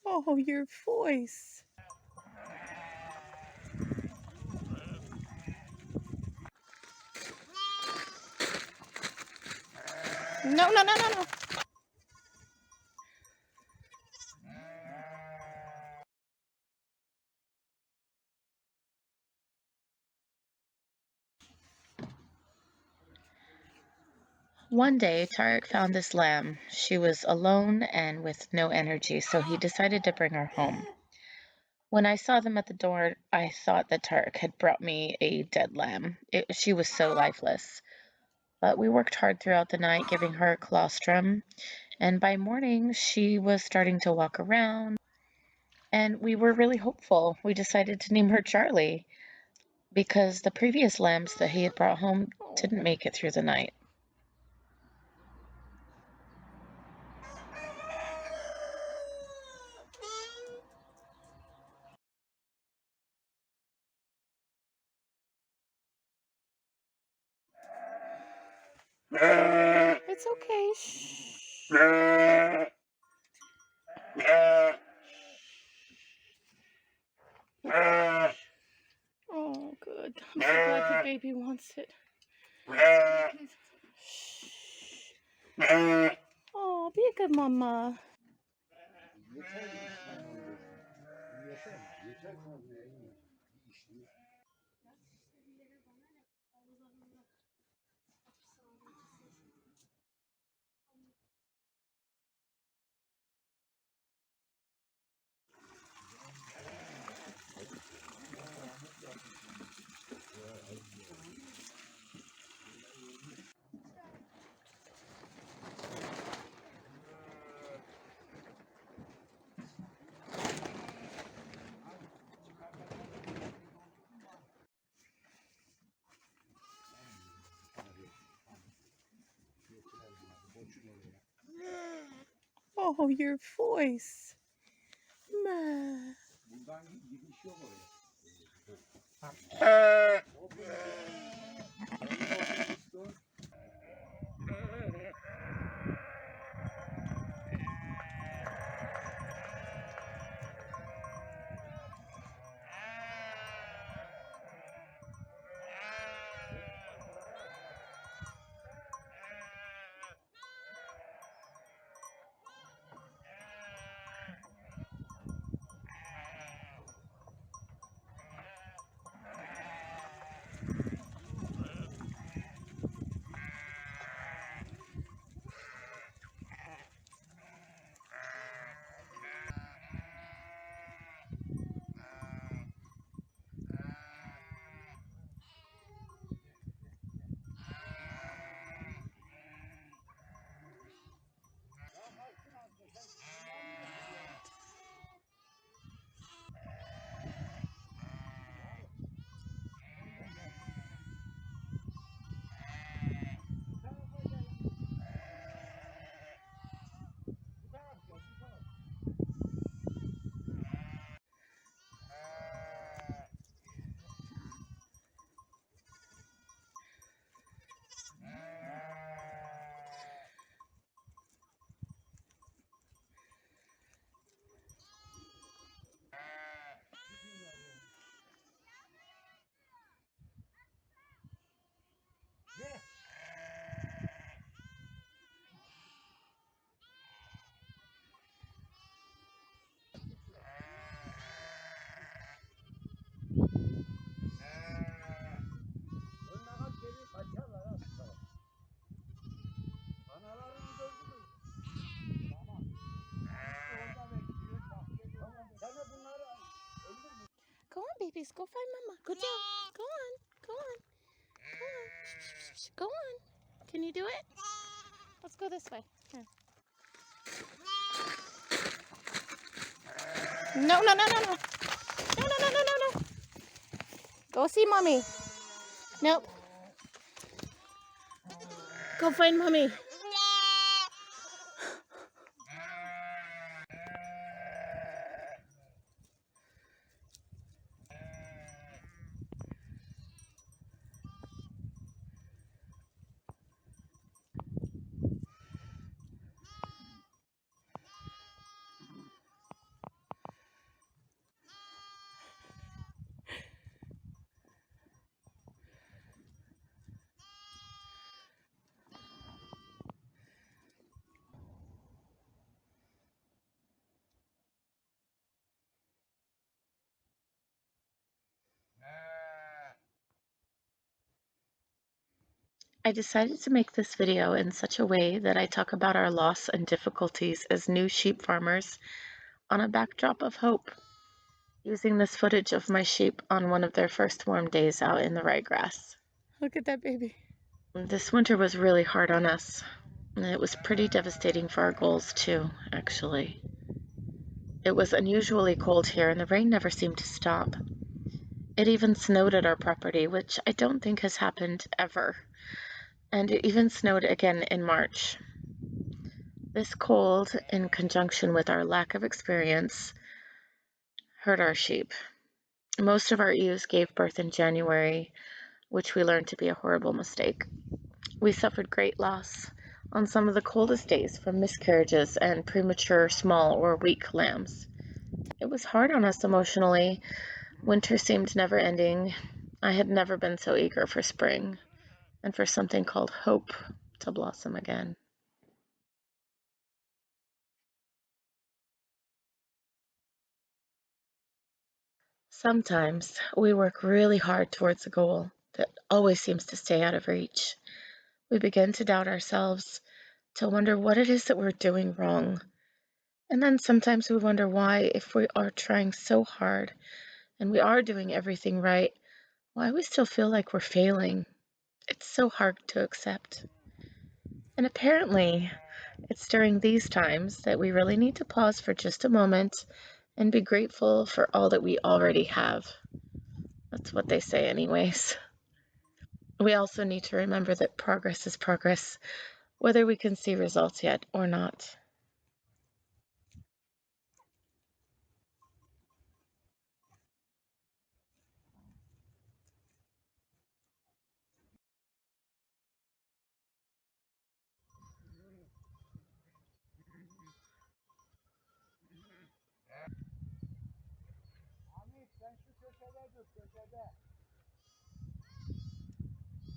Oh, your voice. No, no, no, no, no. One day, Tarek found this lamb. She was alone and with no energy, so he decided to bring her home. When I saw them at the door, I thought that Tarek had brought me a dead lamb. She was so lifeless. But we worked hard throughout the night, giving her colostrum, and by morning, she was starting to walk around, and we were really hopeful. We decided to name her Charley because the previous lambs that he had brought home didn't make it through the night. It's okay. Shh. Oh, good. I'm so glad the baby wants it. Shh. Oh, be a good mama. Oh, your voice. Ma. Go on, babies. Go find mama. Good job. Go on. Go on. Go on. Go on. Can you do it? Let's go this way. Here. No, no, no, no, no. No, no, no, no, no, no. Go see mommy. Nope. Go find mommy. I decided to make this video in such a way that I talk about our loss and difficulties as new sheep farmers on a backdrop of hope, using this footage of my sheep on one of their first warm days out in the ryegrass. Look at that baby. This winter was really hard on us, and it was pretty devastating for our goals too, actually. It was unusually cold here and the rain never seemed to stop. It even snowed at our property, which I don't think has happened ever. And it even snowed again in March. This cold, in conjunction with our lack of experience, hurt our sheep. Most of our ewes gave birth in January, which we learned to be a horrible mistake. We suffered great loss on some of the coldest days from miscarriages and premature small or weak lambs. It was hard on us emotionally. Winter seemed never ending. I had never been so eager for spring and for something called hope to blossom again. Sometimes we work really hard towards a goal that always seems to stay out of reach. We begin to doubt ourselves, to wonder what it is that we're doing wrong. And then sometimes we wonder why, if we are trying so hard and we are doing everything right, why we still feel like we're failing. It's so hard to accept. And apparently, it's during these times that we really need to pause for just a moment and be grateful for all that we already have. That's what they say anyways. We also need to remember that progress is progress, whether we can see results yet or not. Ahmet sen şu köşede dur köşede.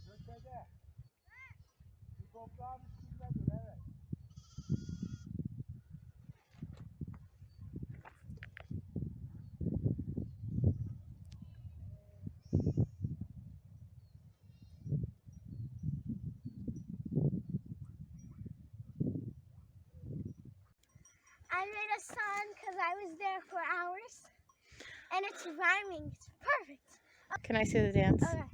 Köşede. Şu toprağın üstünde dur evet. I made a song because I was there for hours, and it's rhyming. It's perfect. Can I see the dance? Okay.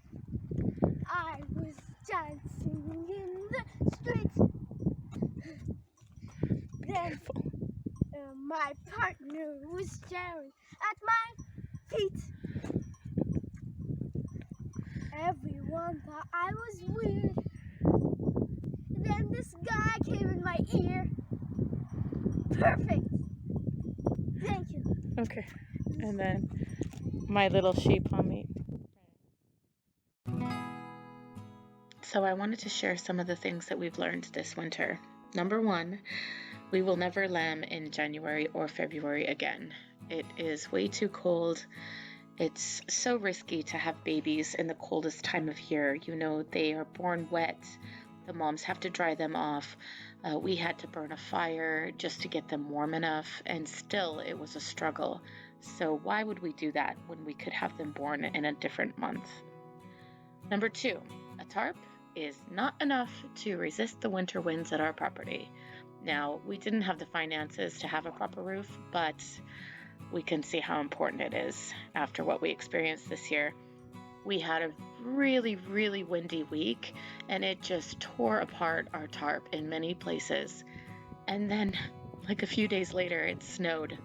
I was dancing in the street. Then my partner was staring at my feet. Everyone thought I was weird. Then this guy came in my ear. Perfect. Thank you. Okay. And then my little sheep on me. So I wanted to share some of the things that we've learned this winter. Number one, we will never lamb in January or February again. It is way too cold. It's so risky to have babies in the coldest time of year. You know, they are born wet. The moms have to dry them off. We had to burn a fire just to get them warm enough, and still it was a struggle. So why would we do that when we could have them born in a different month? Number two, a tarp is not enough to resist the winter winds at our property. Now, we didn't have the finances to have a proper roof, but we can see how important it is after what we experienced this year. We had a really, really windy week, and it just tore apart our tarp in many places. And then, like a few days later, it snowed.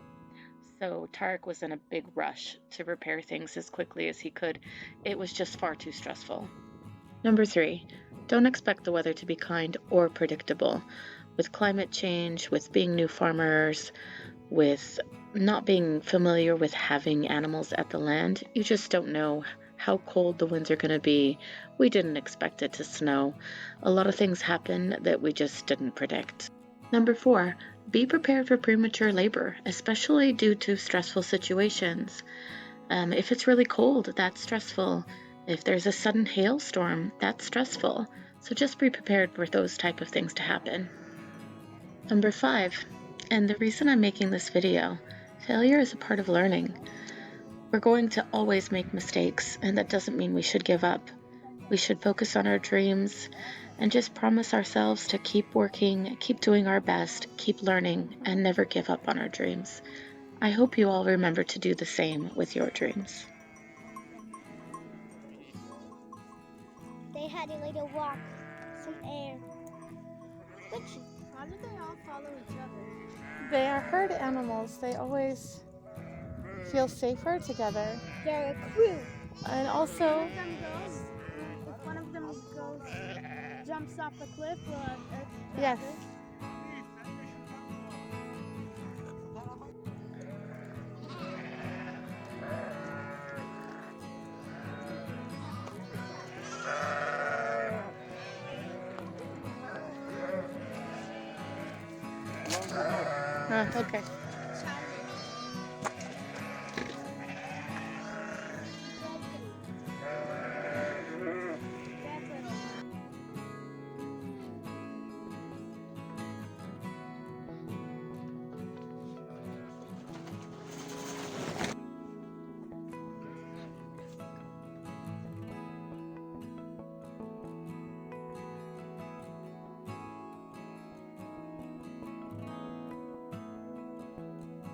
So Tarek was in a big rush to repair things as quickly as he could. It was just far too stressful. Number three, don't expect the weather to be kind or predictable. With climate change, with being new farmers, with not being familiar with having animals at the land, you just don't know how cold the winds are going to be. We didn't expect it to snow. A lot of things happen that we just didn't predict. Number four, be prepared for premature labor, especially due to stressful situations. If it's really cold, that's stressful. If there's a sudden hailstorm, that's stressful. So just be prepared for those type of things to happen. Number five, and the reason I'm making this video, failure is a part of learning. We're going to always make mistakes, and that doesn't mean we should give up. We should focus on our dreams and just promise ourselves to keep working, keep doing our best, keep learning, and never give up on our dreams. I hope you all remember to do the same with your dreams. They had a little walk, some air. How do they all follow each other? They are herd animals. They always feel safer together. They're a crew. And also, If one of them jumps off a cliff, will it yes. Okay.